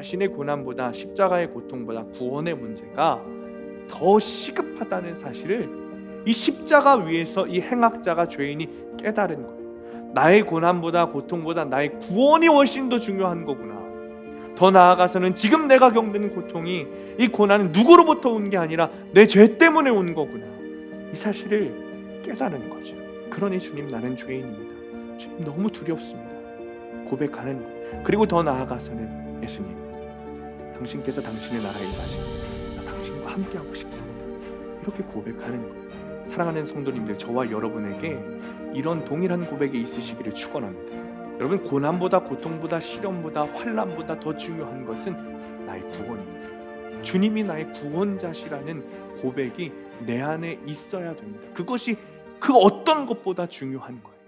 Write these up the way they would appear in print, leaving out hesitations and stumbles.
자신의 고난보다, 십자가의 고통보다 구원의 문제가 더 시급하다는 사실을 이 십자가 위에서 이 행악자가, 죄인이 깨달은 거예요. 나의 고난보다, 고통보다 나의 구원이 훨씬 더 중요한 거구나. 더 나아가서는 지금 내가 겪는 고통이, 이 고난은 누구로부터 온 게 아니라 내 죄 때문에 온 거구나. 이 사실을 깨달은 거죠. 그러니 주님, 나는 죄인입니다. 주님, 너무 두렵습니다. 고백하는 거예요. 그리고 더 나아가서는, 예수님, 당신께서 당신의 나라에 임하시고 나 당신과 함께하고 싶습니다. 이렇게 고백하는 거예요. 사랑하는 성도님들, 저와 여러분에게 이런 동일한 고백이 있으시기를 축원합니다. 여러분, 고난보다, 고통보다, 시련보다, 환난보다 더 중요한 것은 나의 구원입니다. 주님이 나의 구원자시라는 고백이 내 안에 있어야 됩니다. 그것이 그 어떤 것보다 중요한 거예요.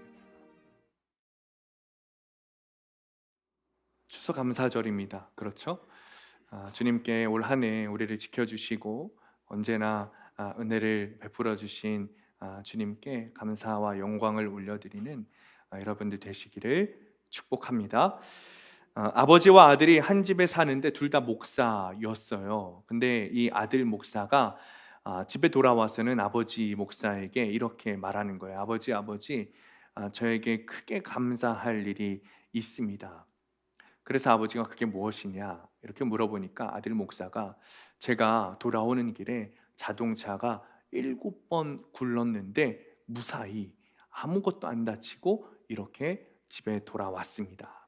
추수감사절입니다. 그렇죠? 주님께 올 한 해 우리를 지켜주시고 언제나 은혜를 베풀어 주신 주님께 감사와 영광을 올려드리는 여러분들 되시기를 축복합니다. 아버지와 아들이 한 집에 사는데 둘 다 목사였어요. 근데 이 아들 목사가 집에 돌아와서는 아버지 목사에게 이렇게 말하는 거예요. 아버지, 저에게 크게 감사할 일이 있습니다. 그래서 아버지가 그게 무엇이냐 이렇게 물어보니까 아들 목사가, 제가 돌아오는 길에 자동차가 7번 굴렀는데 무사히 아무것도 안 다치고 이렇게 집에 돌아왔습니다.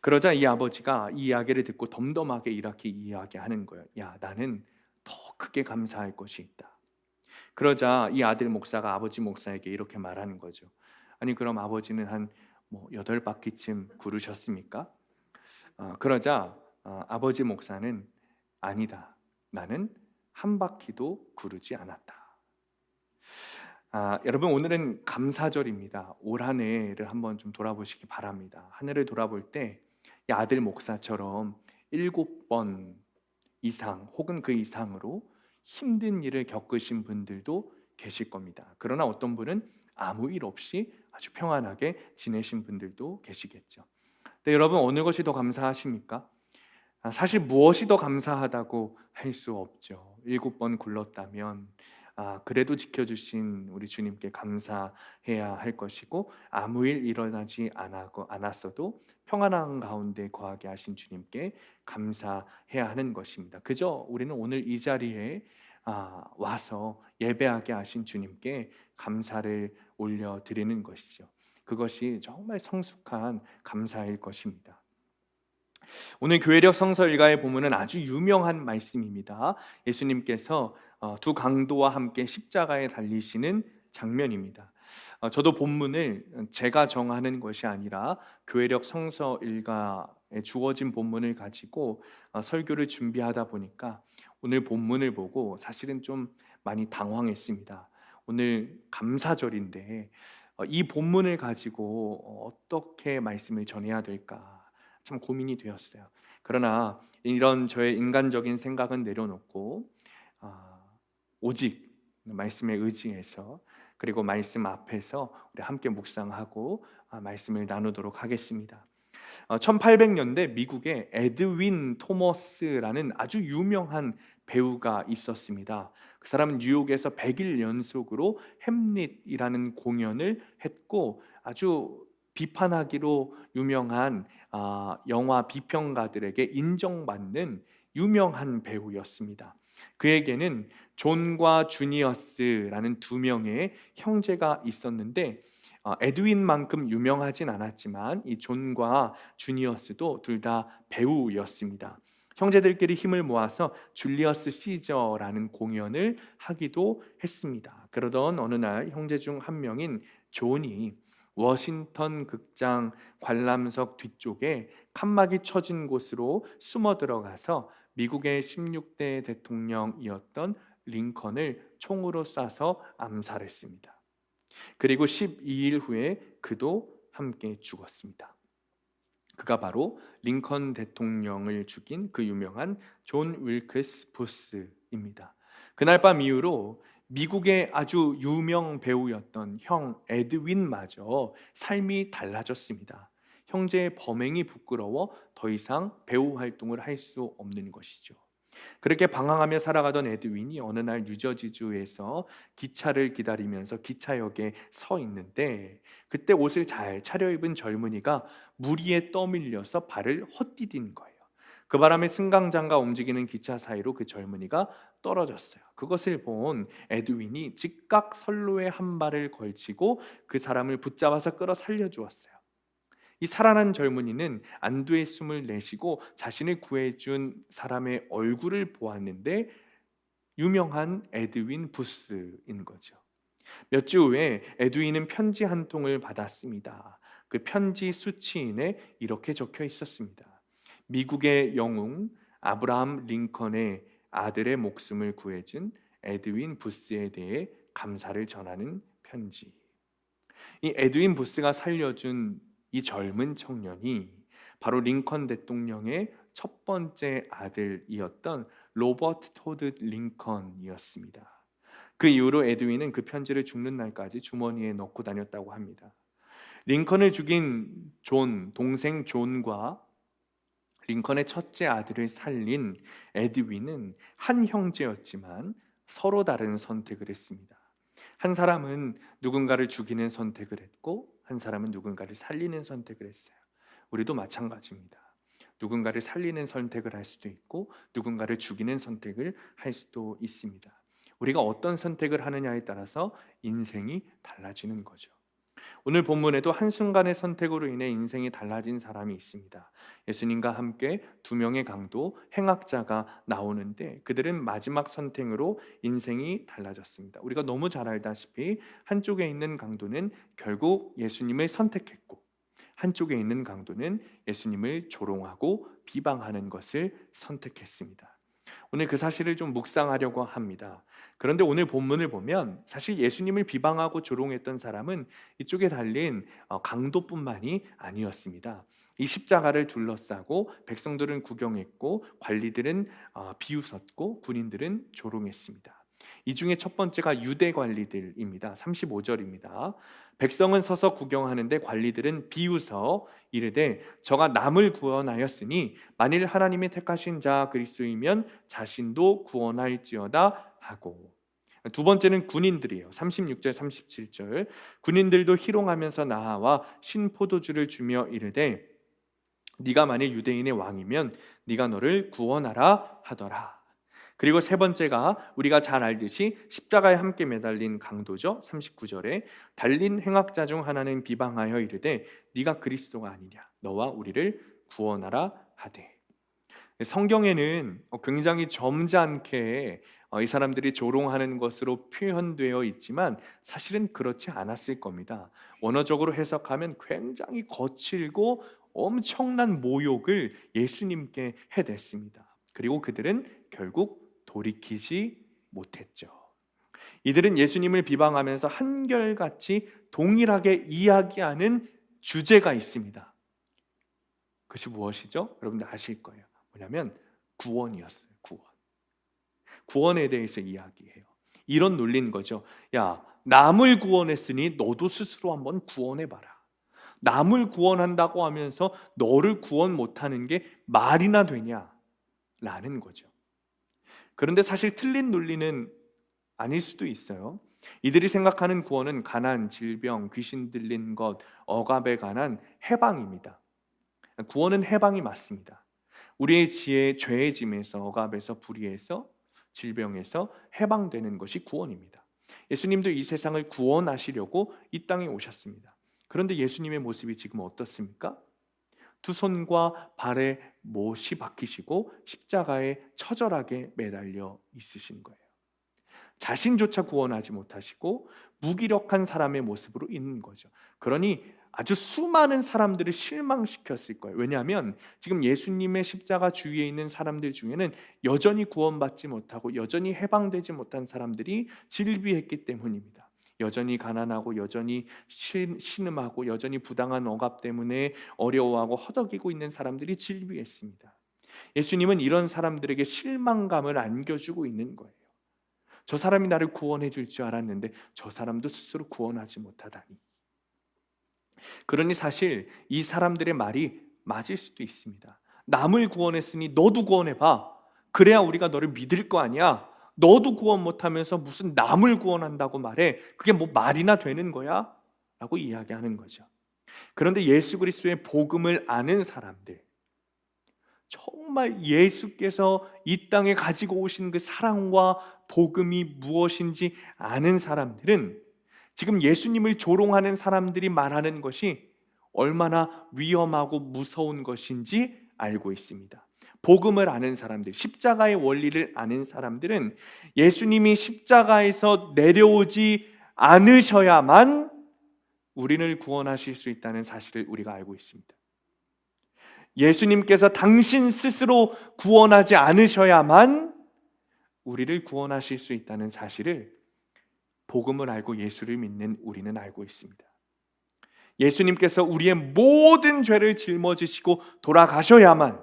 그러자 이 아버지가 이 이야기를 듣고 덤덤하게 이렇게 이야기하는 거예요. 야, 나는 더 크게 감사할 것이 있다. 그러자 이 아들 목사가 아버지 목사에게 이렇게 말하는 거죠. 아니, 그럼 아버지는 한 8바퀴쯤 구르셨습니까? 그러자 아버지 목사는, 아니다, 나는 한 바퀴도 구르지 않았다. 여러분, 오늘은 감사절입니다. 올 한 해를 한번 좀 돌아보시기 바랍니다. 한 해를 돌아볼 때 이 아들 목사처럼 7번 이상 혹은 그 이상으로 힘든 일을 겪으신 분들도 계실 겁니다. 그러나 어떤 분은 아무 일 없이 아주 평안하게 지내신 분들도 계시겠죠. 근데 여러분, 어느 것이 더 감사하십니까? 사실 무엇이 더 감사하다고 할 수 없죠. 7번 굴렀다면 그래도 지켜주신 우리 주님께 감사해야 할 것이고, 아무 일 일어나지 않았어도 평안한 가운데 거하게 하신 주님께 감사해야 하는 것입니다. 그저 우리는 오늘 이 자리에 와서 예배하게 하신 주님께 감사를 올려드리는 것이죠. 그것이 정말 성숙한 감사일 것입니다. 오늘 교회력 성서 일가에 보면은 아주 유명한 말씀입니다. 예수님께서 두 강도와 함께 십자가에 달리시는 장면입니다. 저도 본문을 제가 정하는 것이 아니라 교회력 성서 일가에 주어진 본문을 가지고 설교를 준비하다 보니까 오늘 본문을 보고 사실은 좀 많이 당황했습니다. 오늘 감사절인데 이 본문을 가지고 어떻게 말씀을 전해야 될까 참 고민이 되었어요. 그러나 이런 저의 인간적인 생각은 내려놓고 오직 말씀에 의지해서, 그리고 말씀 앞에서 우리 함께 묵상하고 말씀을 나누도록 하겠습니다. 1800년대 미국에 에드윈 토머스라는 아주 유명한 배우가 있었습니다. 그 사람은 뉴욕에서 100일 연속으로 햄릿이라는 공연을 했고, 아주 비판하기로 유명한 영화 비평가들에게 인정받는 유명한 배우였습니다. 그에게는 존과 주니어스라는 두 명의 형제가 있었는데 에드윈만큼 유명하진 않았지만 이 존과 주니어스도 둘 다 배우였습니다. 형제들끼리 힘을 모아서 줄리어스 시저라는 공연을 하기도 했습니다. 그러던 어느 날 형제 중 한 명인 존이 워싱턴 극장 관람석 뒤쪽에 칸막이 쳐진 곳으로 숨어 들어가서 미국의 16대 대통령이었던 링컨을 총으로 쏴서 암살했습니다. 그리고 12일 후에 그도 함께 죽었습니다. 그가 바로 링컨 대통령을 죽인 그 유명한 존 윌크스 부스입니다. 그날 밤 이후로 미국의 아주 유명 배우였던 형 에드윈마저 삶이 달라졌습니다. 형제의 범행이 부끄러워 더 이상 배우 활동을 할 수 없는 것이죠. 그렇게 방황하며 살아가던 에드윈이 어느 날 뉴저지주에서 기차를 기다리면서 기차역에 서 있는데, 그때 옷을 잘 차려입은 젊은이가 무리에 떠밀려서 발을 헛디딘 거예요. 그 바람에 승강장과 움직이는 기차 사이로 그 젊은이가 떨어졌어요. 그것을 본 에드윈이 즉각 선로에 한 발을 걸치고 그 사람을 붙잡아서 끌어 살려주었어요. 이 살아난 젊은이는 안도의 숨을 내쉬고 자신을 구해준 사람의 얼굴을 보았는데, 유명한 에드윈 부스인 거죠. 몇 주 후에 에드윈은 편지 한 통을 받았습니다. 그 편지 수치인에 이렇게 적혀 있었습니다. 미국의 영웅 아브라함 링컨의 아들의 목숨을 구해준 에드윈 부스에 대해 감사를 전하는 편지. 이 에드윈 부스가 살려준 이 젊은 청년이 바로 링컨 대통령의 첫 번째 아들이었던 로버트 토드 링컨이었습니다. 그 이후로 에드윈은 그 편지를 죽는 날까지 주머니에 넣고 다녔다고 합니다. 링컨을 죽인 존, 동생 존과 링컨의 첫째 아들을 살린 에드윈은 한 형제였지만 서로 다른 선택을 했습니다. 한 사람은 누군가를 죽이는 선택을 했고, 한 사람은 누군가를 살리는 선택을 했어요. 우리도 마찬가지입니다. 누군가를 살리는 선택을 할 수도 있고, 누군가를 죽이는 선택을 할 수도 있습니다. 우리가 어떤 선택을 하느냐에 따라서 인생이 달라지는 거죠. 오늘 본문에도 한순간의 선택으로 인해 인생이 달라진 사람이 있습니다. 예수님과 함께 두 명의 강도, 행악자가 나오는데, 그들은 마지막 선택으로 인생이 달라졌습니다. 우리가 너무 잘 알다시피 한쪽에 있는 강도는 결국 예수님을 선택했고, 한쪽에 있는 강도는 예수님을 조롱하고 비방하는 것을 선택했습니다. 오늘 그 사실을 좀 묵상하려고 합니다. 그런데 오늘 본문을 보면 사실 예수님을 비방하고 조롱했던 사람은 이쪽에 달린 강도뿐만이 아니었습니다. 이 십자가를 둘러싸고 백성들은 구경했고, 관리들은 비웃었고, 군인들은 조롱했습니다. 이 중에 첫 번째가 유대 관리들입니다. 35절입니다. 백성은 서서 구경하는데 관리들은 비웃어 이르되 저가 남을 구원하였으니 만일 하나님이 택하신 자 그리스도이면 자신도 구원할지어다 하고. 두 번째는 군인들이에요. 36절 37절. 군인들도 희롱하면서 나와 신포도주를 주며 이르되 네가 만일 유대인의 왕이면 네가 너를 구원하라 하더라. 그리고 세 번째가 우리가 잘 알듯이 십자가에 함께 매달린 강도죠. 39절에 달린 행악자 중 하나는 비방하여 이르되 네가 그리스도가 아니냐, 너와 우리를 구원하라 하되. 성경에는 굉장히 점잖게 이 사람들이 조롱하는 것으로 표현되어 있지만 사실은 그렇지 않았을 겁니다. 원어적으로 해석하면 굉장히 거칠고 엄청난 모욕을 예수님께 해댔습니다. 그리고 그들은 결국 돌이키지 못했죠. 이들은 예수님을 비방하면서 한결같이 동일하게 이야기하는 주제가 있습니다. 그것이 무엇이죠? 여러분들 아실 거예요. 뭐냐면 구원이었어요. 구원에 대해서 이야기해요. 이런 논리인 거죠. 야, 남을 구원했으니 너도 스스로 한번 구원해봐라. 남을 구원한다고 하면서 너를 구원 못하는 게 말이나 되냐? 라는 거죠. 그런데 사실 틀린 논리는 아닐 수도 있어요. 이들이 생각하는 구원은 가난, 질병, 귀신 들린 것, 억압에 관한 해방입니다. 구원은 해방이 맞습니다. 우리의 지혜, 죄의 짐에서, 억압에서, 불의에서, 질병에서 해방되는 것이 구원입니다. 예수님도 이 세상을 구원하시려고 이 땅에 오셨습니다. 그런데 예수님의 모습이 지금 어떻습니까? 두 손과 발에 못이 박히시고 십자가에 처절하게 매달려 있으신 거예요. 자신조차 구원하지 못하시고 무기력한 사람의 모습으로 있는 거죠. 그러니 아주 수많은 사람들을 실망시켰을 거예요. 왜냐하면 지금 예수님의 십자가 주위에 있는 사람들 중에는 여전히 구원받지 못하고 여전히 해방되지 못한 사람들이 질비했기 때문입니다. 여전히 가난하고 여전히 신음하고 여전히 부당한 억압 때문에 어려워하고 허덕이고 있는 사람들이 질비했습니다. 예수님은 이런 사람들에게 실망감을 안겨주고 있는 거예요. 저 사람이 나를 구원해 줄 줄 알았는데 저 사람도 스스로 구원하지 못하다니. 그러니 사실 이 사람들의 말이 맞을 수도 있습니다. 남을 구원했으니 너도 구원해봐. 그래야 우리가 너를 믿을 거 아니야. 너도 구원 못하면서 무슨 남을 구원한다고 말해. 그게 뭐 말이나 되는 거야? 라고 이야기하는 거죠. 그런데 예수 그리스도의 복음을 아는 사람들, 정말 예수께서 이 땅에 가지고 오신 그 사랑과 복음이 무엇인지 아는 사람들은 지금 예수님을 조롱하는 사람들이 말하는 것이 얼마나 위험하고 무서운 것인지 알고 있습니다. 복음을 아는 사람들, 십자가의 원리를 아는 사람들은 예수님이 십자가에서 내려오지 않으셔야만 우리를 구원하실 수 있다는 사실을 우리가 알고 있습니다. 예수님께서 당신 스스로 구원하지 않으셔야만 우리를 구원하실 수 있다는 사실을 복음을 알고 예수를 믿는 우리는 알고 있습니다. 예수님께서 우리의 모든 죄를 짊어지시고 돌아가셔야만,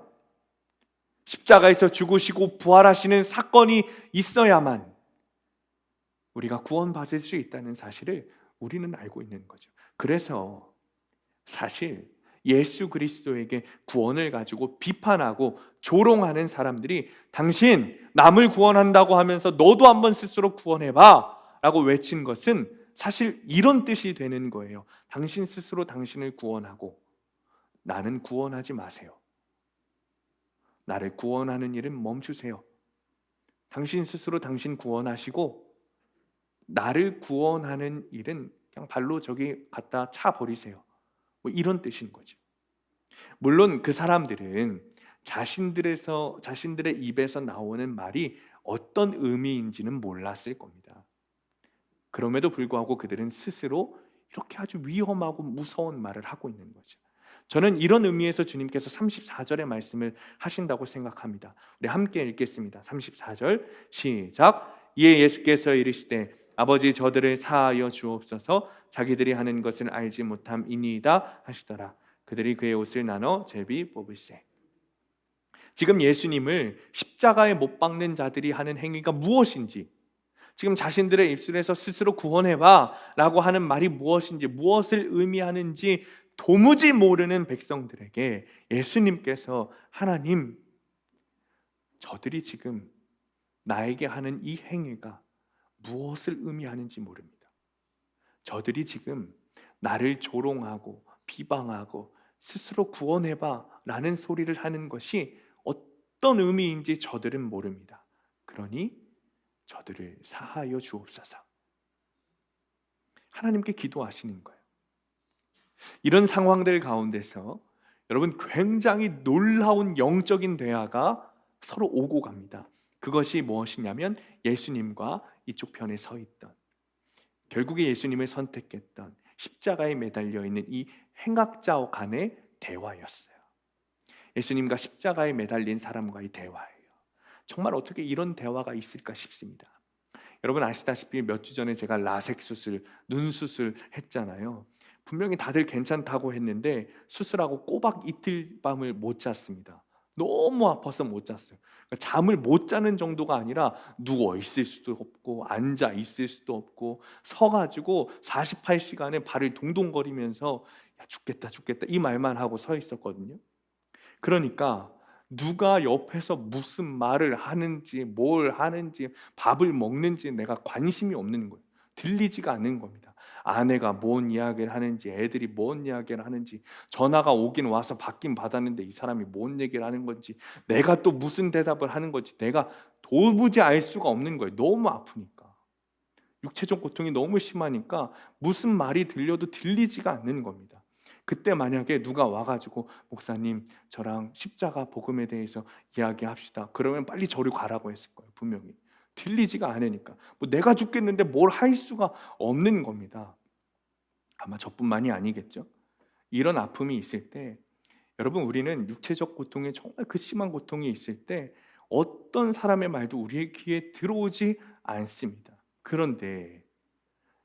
십자가에서 죽으시고 부활하시는 사건이 있어야만 우리가 구원받을 수 있다는 사실을 우리는 알고 있는 거죠. 그래서 사실 예수 그리스도에게 구원을 가지고 비판하고 조롱하는 사람들이 당신 남을 구원한다고 하면서 너도 한번 스스로 구원해봐 라고 외친 것은 사실 이런 뜻이 되는 거예요. 당신 스스로 당신을 구원하고 나는 구원하지 마세요. 나를 구원하는 일은 멈추세요. 당신 스스로 당신 구원하시고 나를 구원하는 일은 그냥 발로 저기 갖다 차 버리세요. 뭐 이런 뜻인 거죠. 물론 그 사람들은 자신들의 입에서 나오는 말이 어떤 의미인지는 몰랐을 겁니다. 그럼에도 불구하고 그들은 스스로 이렇게 아주 위험하고 무서운 말을 하고 있는 거죠. 저는 이런 의미에서 주님께서 34절의 말씀을 하신다고 생각합니다. 우리 함께 읽겠습니다. 34절 시작. 이에 예수께서 이르시되 아버지 저들을 사하여 주옵소서. 자기들이 하는 것을 알지 못함이니이다 하시더라. 그들이 그의 옷을 나눠 제비 뽑으시되. 지금 예수님을 십자가에 못 박는 자들이 하는 행위가 무엇인지, 지금 자신들의 입술에서 스스로 구원해봐 라고 하는 말이 무엇인지, 무엇을 의미하는지 도무지 모르는 백성들에게 예수님께서 하나님, 저들이 지금 나에게 하는 이 행위가 무엇을 의미하는지 모릅니다. 저들이 지금 나를 조롱하고 비방하고 스스로 구원해봐 라는 소리를 하는 것이 어떤 의미인지 저들은 모릅니다. 그러니 저들을 사하여 주옵소서. 하나님께 기도하시는 거예요. 이런 상황들 가운데서 여러분 굉장히 놀라운 영적인 대화가 서로 오고 갑니다. 그것이 무엇이냐면 예수님과 이쪽 편에 서 있던, 결국에 예수님을 선택했던 십자가에 매달려 있는 이 행악자 간의 대화였어요. 예수님과 십자가에 매달린 사람과의 대화예요. 정말 어떻게 이런 대화가 있을까 싶습니다. 여러분 아시다시피 몇 주 전에 제가 라섹 수술, 눈 수술 했잖아요. 분명히 다들 괜찮다고 했는데 수술하고 꼬박 이틀 밤을 못 잤습니다. 너무 아파서 못 잤어요. 그러니까 잠을 못 자는 정도가 아니라 누워 있을 수도 없고 앉아 있을 수도 없고 서가지고 48시간에 발을 동동거리면서 야, 죽겠다 죽겠다 이 말만 하고 서 있었거든요. 그러니까 누가 옆에서 무슨 말을 하는지 뭘 하는지 밥을 먹는지 내가 관심이 없는 거예요. 들리지가 않는 겁니다. 아내가 뭔 이야기를 하는지, 애들이 뭔 이야기를 하는지, 전화가 오긴 와서 받긴 받았는데 이 사람이 뭔 얘기를 하는 건지, 내가 또 무슨 대답을 하는 건지 내가 도무지 알 수가 없는 거예요. 너무 아프니까. 육체적 고통이 너무 심하니까 무슨 말이 들려도 들리지가 않는 겁니다. 그때 만약에 누가 와가지고 목사님 저랑 십자가 복음에 대해서 이야기합시다, 그러면 빨리 저리 가라고 했을 거예요. 분명히 들리지가 않으니까 뭐 내가 죽겠는데 뭘 할 수가 없는 겁니다. 아마 저뿐만이 아니겠죠. 이런 아픔이 있을 때 여러분 우리는 육체적 고통에 정말 그 심한 고통이 있을 때 어떤 사람의 말도 우리의 귀에 들어오지 않습니다. 그런데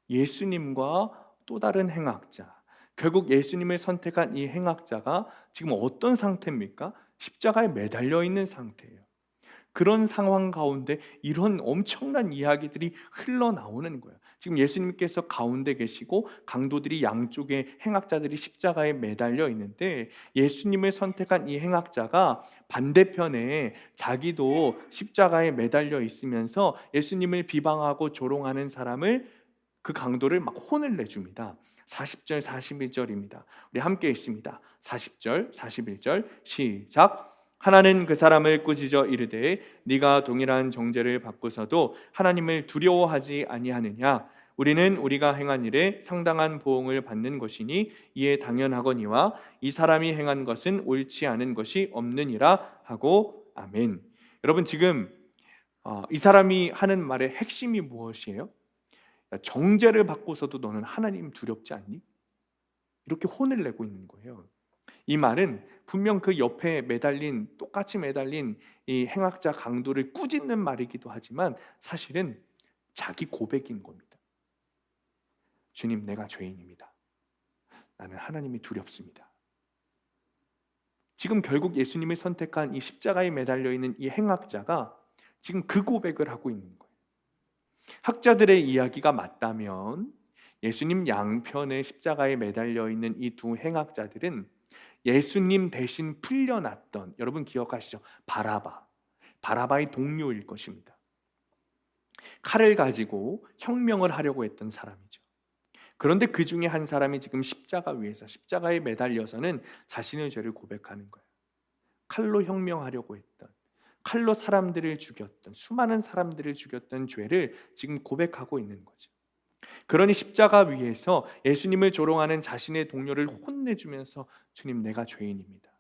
예수님과 또 다른 행악자, 결국 예수님을 선택한 이 행악자가 지금 어떤 상태입니까? 십자가에 매달려 있는 상태예요. 그런 상황 가운데 이런 엄청난 이야기들이 흘러나오는 거예요. 지금 예수님께서 가운데 계시고 강도들이 양쪽에 행악자들이 십자가에 매달려 있는데, 예수님을 선택한 이 행악자가 반대편에 자기도 십자가에 매달려 있으면서 예수님을 비방하고 조롱하는 사람을, 그 강도를 막 혼을 내줍니다. 40절 41절입니다. 우리 함께 읽습니다. 40절 41절 시작. 하나는 그 사람을 꾸짖어 이르되 네가 동일한 정죄를 받고서도 하나님을 두려워하지 아니하느냐. 우리는 우리가 행한 일에 상당한 보응을 받는 것이니 이에 당연하거니와 이 사람이 행한 것은 옳지 않은 것이 없느니라 하고. 아멘. 여러분, 지금 이 사람이 하는 말의 핵심이 무엇이에요? 정죄를 받고서도 너는 하나님 두렵지 않니? 이렇게 혼을 내고 있는 거예요. 이 말은 분명 그 옆에 매달린, 똑같이 매달린 이 행악자 강도를 꾸짖는 말이기도 하지만 사실은 자기 고백인 겁니다. 주님, 내가 죄인입니다. 나는 하나님이 두렵습니다. 지금 결국 예수님을 선택한 이 십자가에 매달려 있는 이 행악자가 지금 그 고백을 하고 있는 거예요. 학자들의 이야기가 맞다면 예수님 양편에 십자가에 매달려 있는 이 두 행악자들은 예수님 대신 풀려났던, 여러분 기억하시죠? 바라바의 동료일 것입니다. 칼을 가지고 혁명을 하려고 했던 사람이죠. 그런데 그 중에 한 사람이 지금 십자가 위에서, 십자가에 매달려서는 자신의 죄를 고백하는 거예요. 칼로 혁명하려고 했던, 칼로 사람들을 죽였던, 수많은 사람들을 죽였던 죄를 지금 고백하고 있는 거죠. 그러니 십자가 위에서 예수님을 조롱하는 자신의 동료를 혼내주면서 주님, 내가 죄인입니다.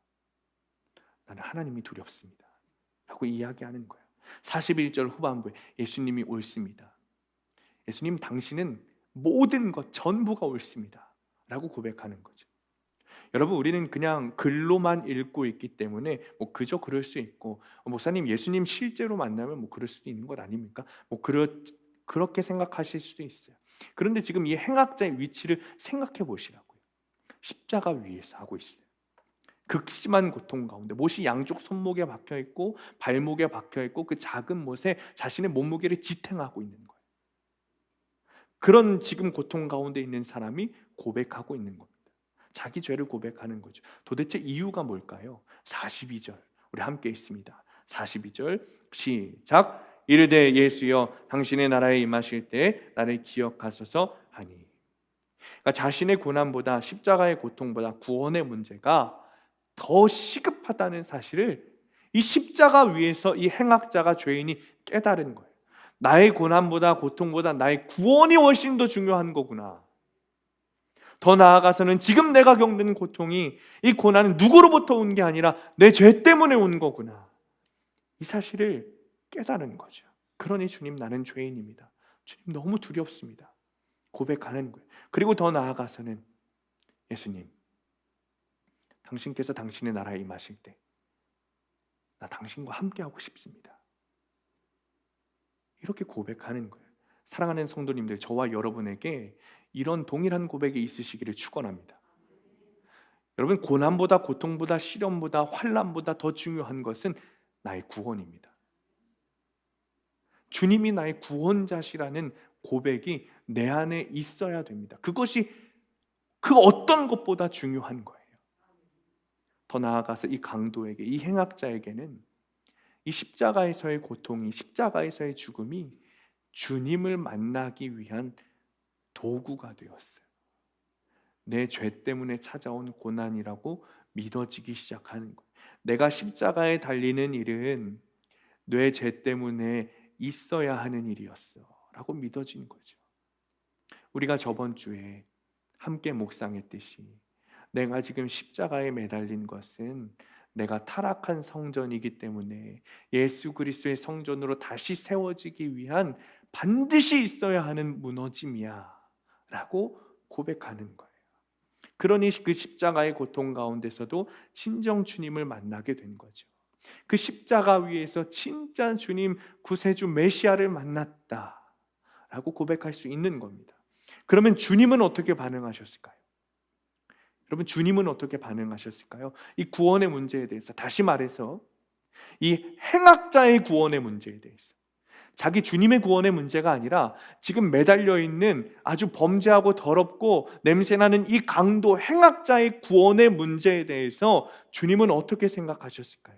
나는 하나님이 두렵습니다. 라고 이야기하는 거예요. 41절 후반부에 예수님이 옳습니다. 예수님, 당신은 모든 것 전부가 옳습니다. 라고 고백하는 거죠. 여러분, 우리는 그냥 글로만 읽고 있기 때문에 그저 그럴 수 있고, 목사님 예수님 실제로 만나면 그럴 수도 있는 것 아닙니까? 그렇게 생각하실 수도 있어요. 그런데 지금 이 행악자의 위치를 생각해 보시라고요. 십자가 위에서 하고 있어요. 극심한 고통 가운데 못이 양쪽 손목에 박혀 있고 발목에 박혀 있고 그 작은 못에 자신의 몸무게를 지탱하고 있는 거예요. 그런 지금 고통 가운데 있는 사람이 고백하고 있는 겁니다. 자기 죄를 고백하는 거죠. 도대체 이유가 뭘까요? 42절 우리 함께 읽습니다. 42절 시작. 이르되 예수여, 당신의 나라에 임하실 때 나를 기억하소서 하니. 그러니까 자신의 고난보다, 십자가의 고통보다 구원의 문제가 더 시급하다는 사실을 이 십자가 위에서 이 행악자가, 죄인이 깨달은 거예요. 나의 고난보다, 고통보다 나의 구원이 훨씬 더 중요한 거구나. 더 나아가서는 지금 내가 겪는 고통이, 이 고난은 누구로부터 온 게 아니라 내 죄 때문에 온 거구나. 이 사실을 깨달은 거죠. 그러니 주님, 나는 죄인입니다. 주님, 너무 두렵습니다. 고백하는 거예요. 그리고 더 나아가서는 예수님, 당신께서 당신의 나라에 임하실 때 나 당신과 함께하고 싶습니다. 이렇게 고백하는 거예요. 사랑하는 성도님들, 저와 여러분에게 이런 동일한 고백이 있으시기를 축원합니다. 여러분, 고난보다, 고통보다, 시련보다, 환난보다 더 중요한 것은 나의 구원입니다. 주님이 나의 구원자시라는 고백이 내 안에 있어야 됩니다. 그것이 그 어떤 것보다 중요한 거예요. 더 나아가서 이 강도에게, 이 행악자에게는 이 십자가에서의 고통이, 십자가에서의 죽음이 주님을 만나기 위한 도구가 되었어요. 내 죄 때문에 찾아온 고난이라고 믿어지기 시작하는 거예요. 내가 십자가에 달리는 일은 내 죄 때문에 있어야 하는 일이었어 라고 믿어진 거죠. 우리가 저번 주에 함께 묵상했듯이 내가 지금 십자가에 매달린 것은 내가 타락한 성전이기 때문에 예수 그리스도의 성전으로 다시 세워지기 위한 반드시 있어야 하는 무너짐이야 라고 고백하는 거예요. 그러니 그 십자가의 고통 가운데서도 친정 주님을 만나게 된 거죠. 그 십자가 위에서 진짜 주님, 구세주 메시아를 만났다 라고 고백할 수 있는 겁니다. 그러면 주님은 어떻게 반응하셨을까요? 여러분, 주님은 어떻게 반응하셨을까요? 이 구원의 문제에 대해서, 다시 말해서 이 행악자의 구원의 문제에 대해서, 자기 주님의 구원의 문제가 아니라 지금 매달려 있는 아주 범죄하고 더럽고 냄새나는 이 강도 행악자의 구원의 문제에 대해서 주님은 어떻게 생각하셨을까요?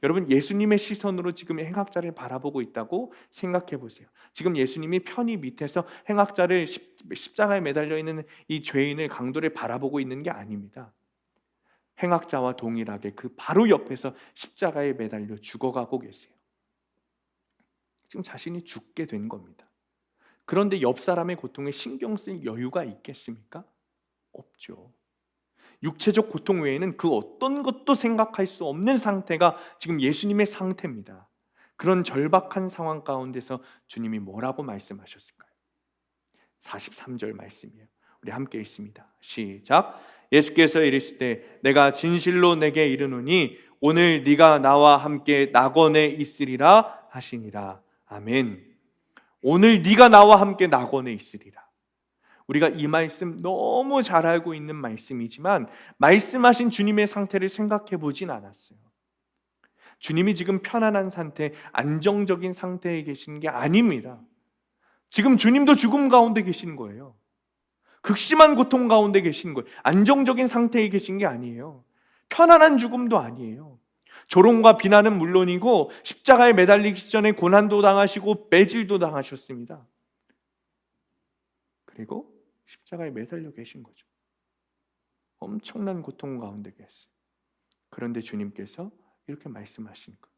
여러분, 예수님의 시선으로 지금 행악자를 바라보고 있다고 생각해 보세요. 지금 예수님이 편히 밑에서 행악자를 십자가에 매달려 있는 이 죄인을, 강도를 바라보고 있는 게 아닙니다. 행악자와 동일하게 그 바로 옆에서 십자가에 매달려 죽어가고 계세요. 지금 자신이 죽게 된 겁니다. 그런데 옆 사람의 고통에 신경 쓸 여유가 있겠습니까? 없죠. 육체적 고통 외에는 그 어떤 것도 생각할 수 없는 상태가 지금 예수님의 상태입니다. 그런 절박한 상황 가운데서 주님이 뭐라고 말씀하셨을까요? 43절 말씀이에요. 우리 함께 읽습니다. 시작. 예수께서 이르시되 내가 진실로 내게 이르노니 오늘 네가 나와 함께 낙원에 있으리라 하시니라. 아멘. 오늘 네가 나와 함께 낙원에 있으리라. 우리가 이 말씀 너무 잘 알고 있는 말씀이지만 말씀하신 주님의 상태를 생각해 보진 않았어요. 주님이 지금 편안한 상태, 안정적인 상태에 계신 게 아닙니다. 지금 주님도 죽음 가운데 계신 거예요. 극심한 고통 가운데 계신 거예요. 안정적인 상태에 계신 게 아니에요. 편안한 죽음도 아니에요. 조롱과 비난은 물론이고 십자가에 매달리기 전에 고난도 당하시고 매질도 당하셨습니다. 그리고 십자가에 매달려 계신 거죠. 엄청난 고통 가운데 계세요. 그런데 주님께서 이렇게 말씀하신 거예요.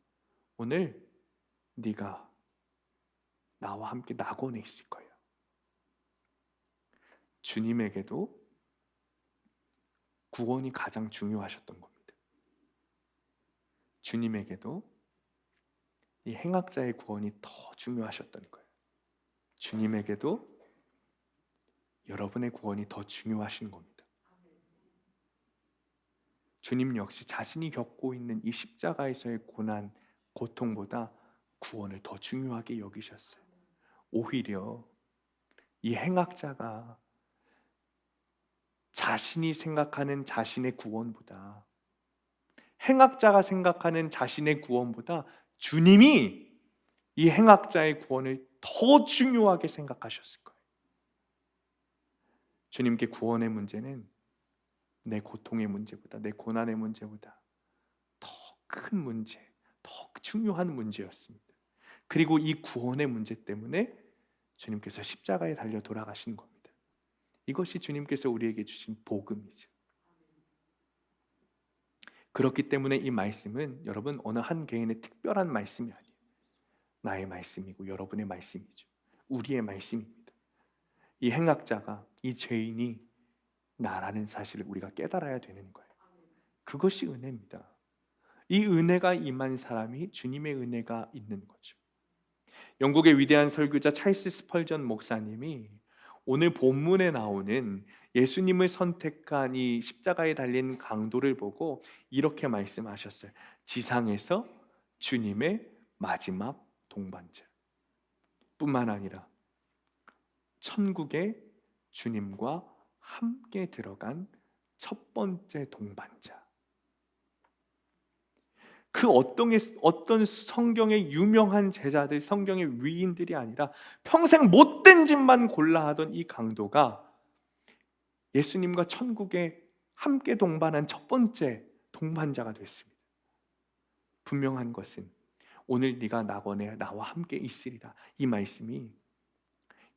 오늘 네가 나와 함께 낙원에 있을 거예요. 주님에게도 구원이 가장 중요하셨던 겁니다. 주님에게도 이 행악자의 구원이 더 중요하셨던 거예요. 주님에게도 여러분의 구원이 더 중요하신 겁니다. 주님 역시 자신이 겪고 있는 이 십자가에서의 고난, 고통보다 구원을 더 중요하게 여기셨어요. 오히려 이 행악자가 자신이 생각하는 자신의 구원보다, 행악자가 생각하는 자신의 구원보다 주님이 이 행악자의 구원을 더 중요하게 생각하셨을 거예요. 주님께 구원의 문제는 내 고통의 문제보다, 내 고난의 문제보다 더 큰 문제, 더 중요한 문제였습니다. 그리고 이 구원의 문제 때문에 주님께서 십자가에 달려 돌아가신 겁니다. 이것이 주님께서 우리에게 주신 복음이죠. 그렇기 때문에 이 말씀은 여러분 어느 한 개인의 특별한 말씀이 아니에요. 나의 말씀이고 여러분의 말씀이죠. 우리의 말씀입니다. 이 행악자가, 이 죄인이 나라는 사실을 우리가 깨달아야 되는 거예요. 그것이 은혜입니다. 이 은혜가 임한 사람이 주님의 은혜가 있는 거죠. 영국의 위대한 설교자 찰스 스펄전 목사님이 오늘 본문에 나오는 예수님을 선택한 이 십자가에 달린 강도를 보고 이렇게 말씀하셨어요. 지상에서 주님의 마지막 동반자 뿐만 아니라 천국에 주님과 함께 들어간 첫 번째 동반자. 그 어떤 성경의 유명한 제자들, 성경의 위인들이 아니라 평생 못된 짓만 골라 하던 이 강도가 예수님과 천국에 함께 동반한 첫 번째 동반자가 됐습니다. 분명한 것은 오늘 네가 낙원에 나와 함께 있으리라, 이 말씀이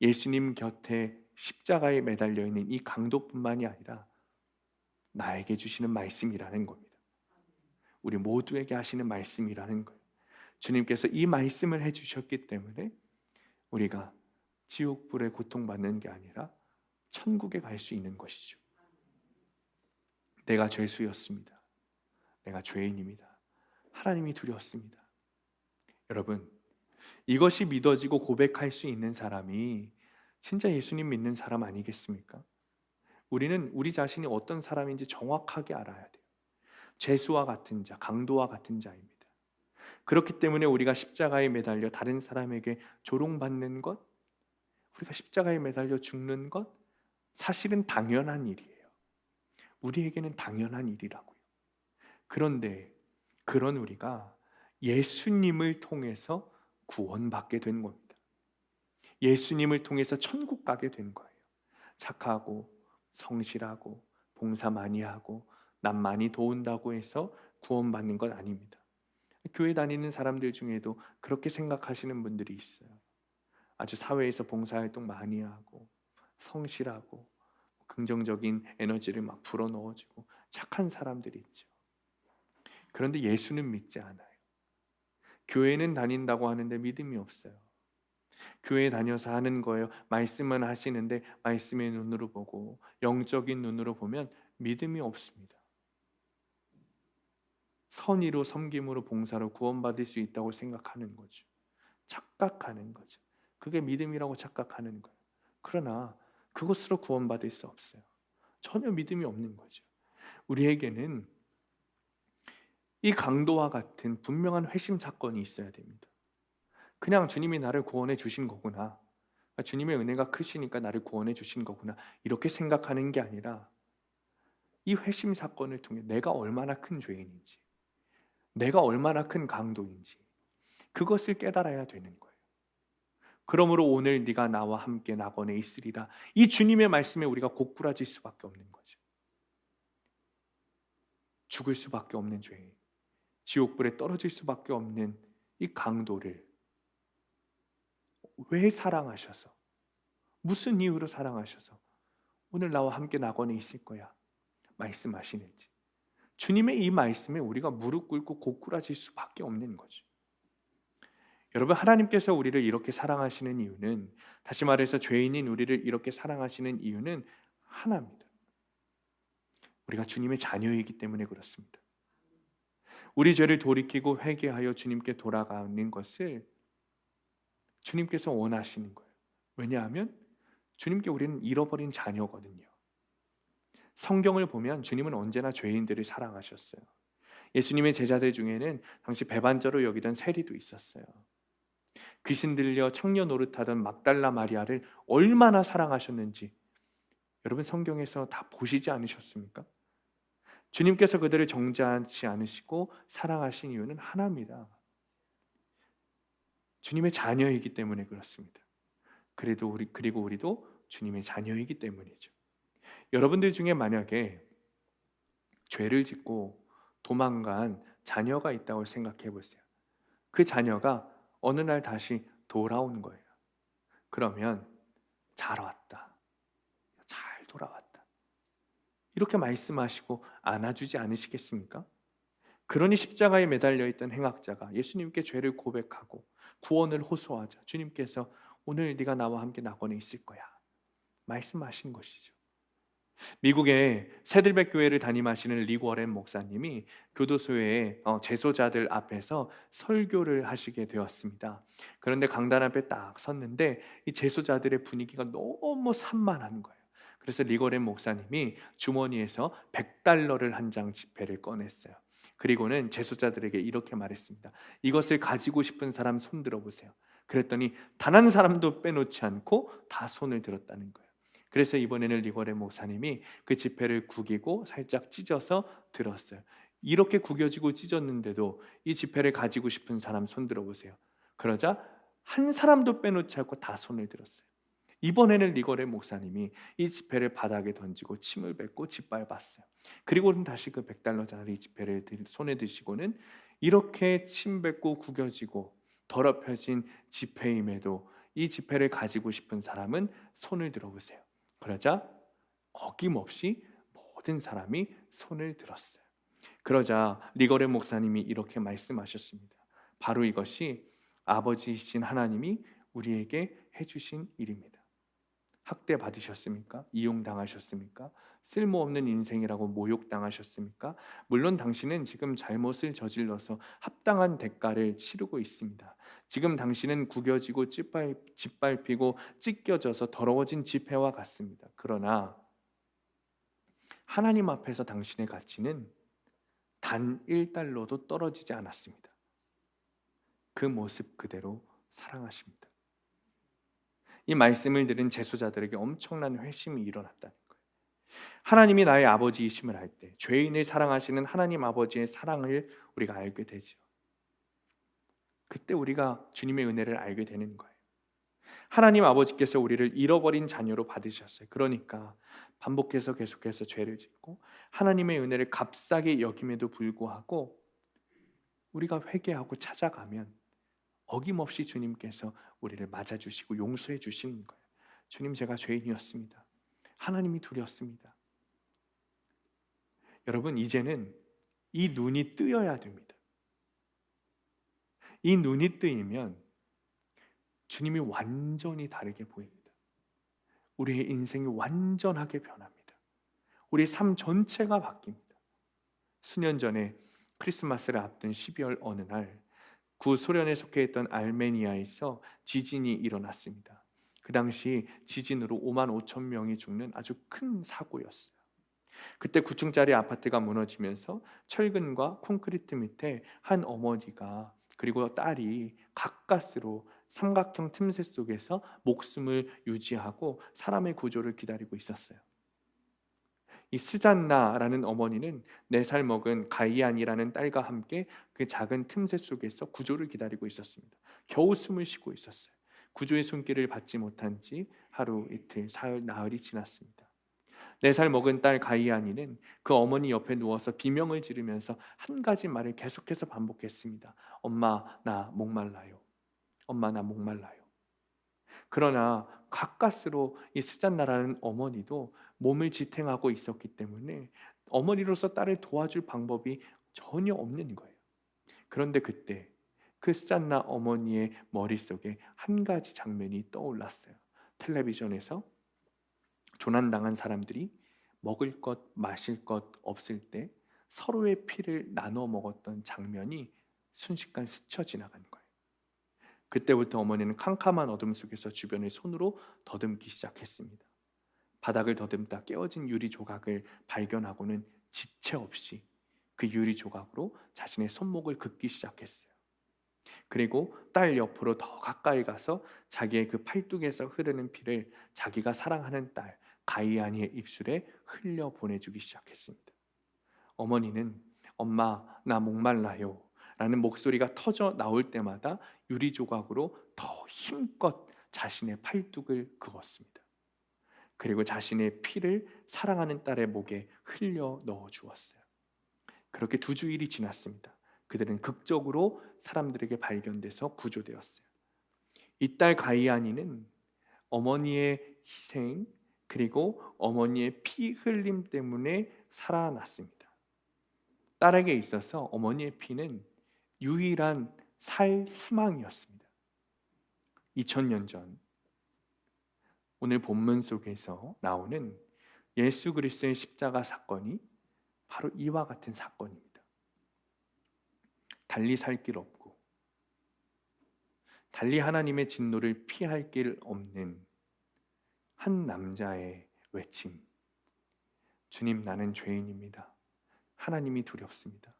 예수님 곁에 십자가에 매달려 있는 이 강도뿐만이 아니라 나에게 주시는 말씀이라는 겁니다. 우리 모두에게 하시는 말씀이라는 거예요. 주님께서 이 말씀을 해주셨기 때문에 우리가 지옥불에 고통받는 게 아니라 천국에 갈 수 있는 것이죠. 내가 죄수였습니다. 내가 죄인입니다. 하나님이 두려웠습니다. 여러분, 이것이 믿어지고 고백할 수 있는 사람이 진짜 예수님 믿는 사람 아니겠습니까? 우리는 우리 자신이 어떤 사람인지 정확하게 알아야 돼요. 죄수와 같은 자, 강도와 같은 자입니다. 그렇기 때문에 우리가 십자가에 매달려 다른 사람에게 조롱받는 것, 우리가 십자가에 매달려 죽는 것, 사실은 당연한 일이에요. 우리에게는 당연한 일이라고요. 그런데 그런 우리가 예수님을 통해서 구원받게 된 겁니다. 예수님을 통해서 천국 가게 된 거예요. 착하고 성실하고 봉사 많이 하고 남 많이 도운다고 해서 구원받는 건 아닙니다. 교회 다니는 사람들 중에도 그렇게 생각하시는 분들이 있어요. 아주 사회에서 봉사활동 많이 하고 성실하고 긍정적인 에너지를 막 불어넣어주고 착한 사람들이 있죠. 그런데 예수는 믿지 않아요. 교회는 다닌다고 하는데 믿음이 없어요. 교회 다녀서 하는 거예요. 말씀은 하시는데 말씀의 눈으로 보고 영적인 눈으로 보면 믿음이 없습니다. 선의로 섬김으로 봉사로 구원받을 수 있다고 생각하는 거죠. 착각하는 거죠. 그게 믿음이라고 착각하는 거예요. 그러나 그것으로 구원받을 수 없어요. 전혀 믿음이 없는 거죠. 우리에게는 이 강도와 같은 분명한 회심 사건이 있어야 됩니다. 그냥 주님이 나를 구원해 주신 거구나, 주님의 은혜가 크시니까 나를 구원해 주신 거구나, 이렇게 생각하는 게 아니라 이 회심 사건을 통해 내가 얼마나 큰 죄인인지, 내가 얼마나 큰 강도인지 그것을 깨달아야 되는 거예요. 그러므로 오늘 네가 나와 함께 낙원에 있으리라, 이 주님의 말씀에 우리가 고꾸라질 수밖에 없는 거죠. 죽을 수밖에 없는 죄인, 지옥불에 떨어질 수밖에 없는 이 강도를 왜 사랑하셔서, 무슨 이유로 사랑하셔서 오늘 나와 함께 낙원에 있을 거야 말씀하시는지, 주님의 이 말씀에 우리가 무릎 꿇고 고꾸라질 수밖에 없는 거죠. 여러분, 하나님께서 우리를 이렇게 사랑하시는 이유는, 다시 말해서 죄인인 우리를 이렇게 사랑하시는 이유는 하나입니다. 우리가 주님의 자녀이기 때문에 그렇습니다. 우리 죄를 돌이키고 회개하여 주님께 돌아가는 것을 주님께서 원하시는 거예요. 왜냐하면 주님께 우리는 잃어버린 자녀거든요. 성경을 보면 주님은 언제나 죄인들을 사랑하셨어요. 예수님의 제자들 중에는 당시 배반자로 여기던 세리도 있었어요. 귀신 들려 창녀 노릇하던 막달라 마리아를 얼마나 사랑하셨는지 여러분 성경에서 다 보시지 않으셨습니까? 주님께서 그들을 정죄하지 않으시고 사랑하신 이유는 하나입니다. 주님의 자녀이기 때문에 그렇습니다. 그리고 우리도 주님의 자녀이기 때문이죠. 여러분들 중에 만약에 죄를 짓고 도망간 자녀가 있다고 생각해 보세요. 그 자녀가 어느 날 다시 돌아온 거예요. 그러면 잘 왔다, 잘 돌아왔다, 이렇게 말씀하시고 안아주지 않으시겠습니까? 그러니 십자가에 매달려 있던 행악자가 예수님께 죄를 고백하고 구원을 호소하자 주님께서 오늘 네가 나와 함께 낙원에 있을 거야 말씀하신 것이죠. 미국의 새들백 교회를 담임하시는 리 워렌 목사님이 교도소의 재소자들 앞에서 설교를 하시게 되었습니다. 그런데 강단 앞에 딱 섰는데 이 재소자들의 분위기가 너무 산만한 거예요. 그래서 리 워렌 목사님이 주머니에서 100달러를 한 장 지폐를 꺼냈어요. 그리고는 재소자들에게 이렇게 말했습니다. 이것을 가지고 싶은 사람 손 들어보세요. 그랬더니 단 한 사람도 빼놓지 않고 다 손을 들었다는 거예요. 그래서 이번에는 리거레 목사님이 그 지폐를 구기고 살짝 찢어서 들었어요. 이렇게 구겨지고 찢었는데도 이 지폐를 가지고 싶은 사람 손 들어보세요. 그러자 한 사람도 빼놓지 않고 다 손을 들었어요. 이번에는 리거레 목사님이 이 지폐를 바닥에 던지고 침을 뱉고 짓밟았어요. 그리고는 다시 그 100달러짜리 지폐를 손에 드시고는 이렇게 침 뱉고 구겨지고 더럽혀진 지폐임에도 이 지폐를 가지고 싶은 사람은 손을 들어보세요. 그러자 어김없이 모든 사람이 손을 들었어요. 그러자 리거레 목사님이 이렇게 말씀하셨습니다. 바로 이것이 아버지이신 하나님이 우리에게 해주신 일입니다. 학대 받으셨습니까? 이용당하셨습니까? 쓸모없는 인생이라고 모욕당하셨습니까? 물론 당신은 지금 잘못을 저질러서 합당한 대가를 치르고 있습니다. 지금 당신은 구겨지고 짓밟히고 찢겨져서 더러워진 지폐와 같습니다. 그러나 하나님 앞에서 당신의 가치는 단 1달러도 떨어지지 않았습니다. 그 모습 그대로 사랑하십니다. 이 말씀을 들은 재소자들에게 엄청난 회심이 일어났다는 거예요. 하나님이 나의 아버지이심을 알 때 죄인을 사랑하시는 하나님 아버지의 사랑을 우리가 알게 되죠. 그때 우리가 주님의 은혜를 알게 되는 거예요. 하나님 아버지께서 우리를 잃어버린 자녀로 받으셨어요. 그러니까 반복해서 계속해서 죄를 짓고 하나님의 은혜를 값싸게 여김에도 불구하고 우리가 회개하고 찾아가면 어김없이 주님께서 우리를 맞아주시고 용서해 주시는 거예요. 주님, 제가 죄인이었습니다. 하나님이 두렵습니다. 여러분, 이제는 이 눈이 뜨여야 됩니다. 이 눈이 뜨이면 주님이 완전히 다르게 보입니다. 우리의 인생이 완전하게 변합니다. 우리 삶 전체가 바뀝니다. 수년 전에 크리스마스를 앞둔 12월 어느 날 구소련에 속해 있던 알메니아에서 지진이 일어났습니다. 그 당시 지진으로 5만 5천 명이 죽는 아주 큰 사고였어요. 그때 9층짜리 아파트가 무너지면서 철근과 콘크리트 밑에 한 어머니가 그리고 딸이 가까스로 삼각형 틈새 속에서 목숨을 유지하고 사람의 구조를 기다리고 있었어요. 이 스잔나라는 어머니는 4살 먹은 가이안이라는 딸과 함께 그 작은 틈새 속에서 구조를 기다리고 있었습니다. 겨우 숨을 쉬고 있었어요. 구조의 손길을 받지 못한 지 하루, 이틀, 사흘, 나흘이 지났습니다. 4살 먹은 딸 가이안이는 그 어머니 옆에 누워서 비명을 지르면서 한 가지 말을 계속해서 반복했습니다. 엄마, 나 목말라요. 엄마, 나 목말라요. 그러나 가까스로 이 스잔나라는 어머니도 몸을 지탱하고 있었기 때문에 어머니로서 딸을 도와줄 방법이 전혀 없는 거예요. 그런데 그때 그 스잔나 어머니의 머릿속에 한 가지 장면이 떠올랐어요. 텔레비전에서 조난당한 사람들이 먹을 것, 마실 것 없을 때 서로의 피를 나눠 먹었던 장면이 순식간 스쳐 지나간 거예요. 그때부터 어머니는 캄캄한 어둠 속에서 주변을 손으로 더듬기 시작했습니다. 바닥을 더듬다 깨어진 유리 조각을 발견하고는 지체 없이 그 유리 조각으로 자신의 손목을 긋기 시작했어요. 그리고 딸 옆으로 더 가까이 가서 자기의 그 팔뚝에서 흐르는 피를 자기가 사랑하는 딸 가이아니의 입술에 흘려 보내주기 시작했습니다. 어머니는 엄마, 나 목말라요 라는 목소리가 터져 나올 때마다 유리 조각으로 더 힘껏 자신의 팔뚝을 그었습니다. 그리고 자신의 피를 사랑하는 딸의 목에 흘려 넣어 주었어요. 그렇게 2주일이 지났습니다. 그들은 극적으로 사람들에게 발견돼서 구조되었어요. 이 딸 가이아니는 어머니의 희생 그리고 어머니의 피 흘림 때문에 살아났습니다. 딸에게 있어서 어머니의 피는 유일한 살 희망이었습니다. 2000년 전 오늘 본문 속에서 나오는 예수 그리스도의 십자가 사건이 바로 이와 같은 사건입니다. 달리 살 길 없고 달리 하나님의 진노를 피할 길 없는 한 남자의 외침. 주님, 나는 죄인입니다. 하나님이 두렵습니다.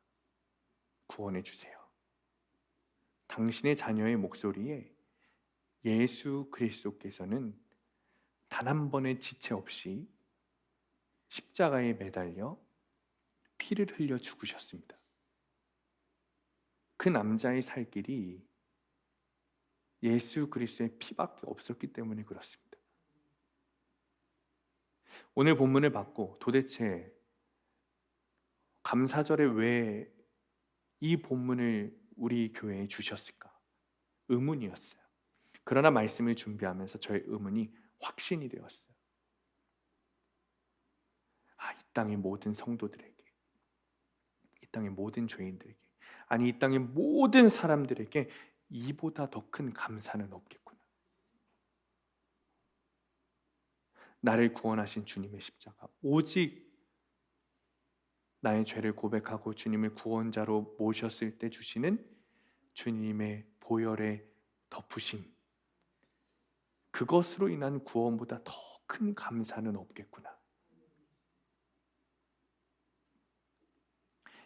구원해 주세요. 당신의 자녀의 목소리에 예수 그리스도께서는 단 한 번의 지체 없이 십자가에 매달려 피를 흘려 죽으셨습니다. 그 남자의 살 길이 예수 그리스도의 피밖에 없었기 때문에 그렇습니다. 오늘 본문을 받고 도대체 감사절에 왜 이 본문을 우리 교회에 주셨을까? 의문이었어요. 그러나 말씀을 준비하면서 저의 의문이 확신이 되었어요. 이 땅의 모든 성도들에게, 이 땅의 모든 죄인들에게, 아니 이 땅의 모든 사람들에게 이보다 더 큰 감사는 없겠구나. 나를 구원하신 주님의 십자가, 오직 나의 죄를 고백하고 주님을 구원자로 모셨을 때 주시는 주님의 보혈의 덮으심, 그것으로 인한 구원보다 더 큰 감사는 없겠구나.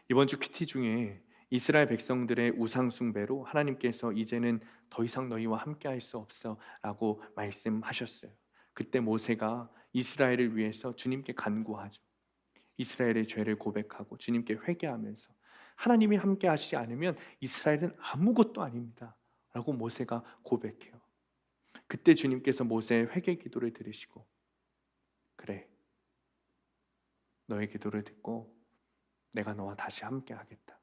이번 주 큐티 중에 이스라엘 백성들의 우상 숭배로 하나님께서 이제는 더 이상 너희와 함께할 수 없어 라고 말씀하셨어요. 그때 모세가 이스라엘을 위해서 주님께 간구하죠. 이스라엘의 죄를 고백하고 주님께 회개하면서 하나님이 함께 하시지 않으면 이스라엘은 아무것도 아닙니다. 라고 모세가 고백해요. 그때 주님께서 모세의 회개 기도를 들으시고, 그래, 너의 기도를 듣고 내가 너와 다시 함께 하겠다.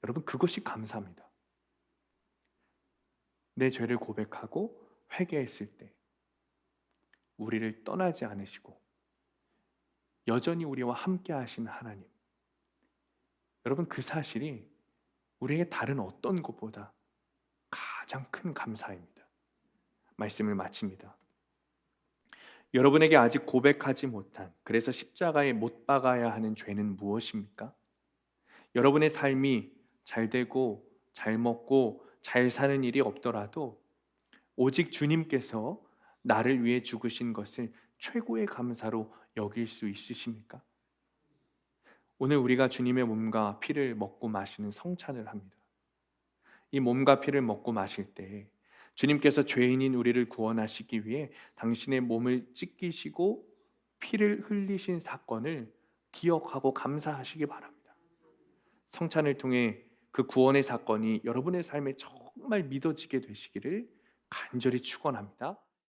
여러분, 그것이 감사입니다. 내 죄를 고백하고 회개했을 때 우리를 떠나지 않으시고 여전히 우리와 함께 하신 하나님, 여러분, 그 사실이 우리에게 다른 어떤 것보다 가장 큰 감사입니다. 말씀을 마칩니다. 여러분에게 아직 고백하지 못한, 그래서 십자가에 못 박아야 하는 죄는 무엇입니까? 여러분의 삶이 잘 되고 잘 먹고 잘 사는 일이 없더라도 오직 주님께서 나를 위해 죽으신 것을 최고의 감사로 여길 수 있으십니까? 오늘 우리가 주님의 몸과 피를 먹고 마시는 성찬을 합니다. 이 몸과 피를 먹고 마실 때 주님께서 죄인인 우리를 구원하시기 위해 당신의 몸을 찢기시고 피를 흘리신 사건을 기억하고 감사하시기 바랍니다. 성찬을 통해 그 구원의 사건이 여러분의 삶에 정말 믿어지게 되시기를 간절히 축원합니다.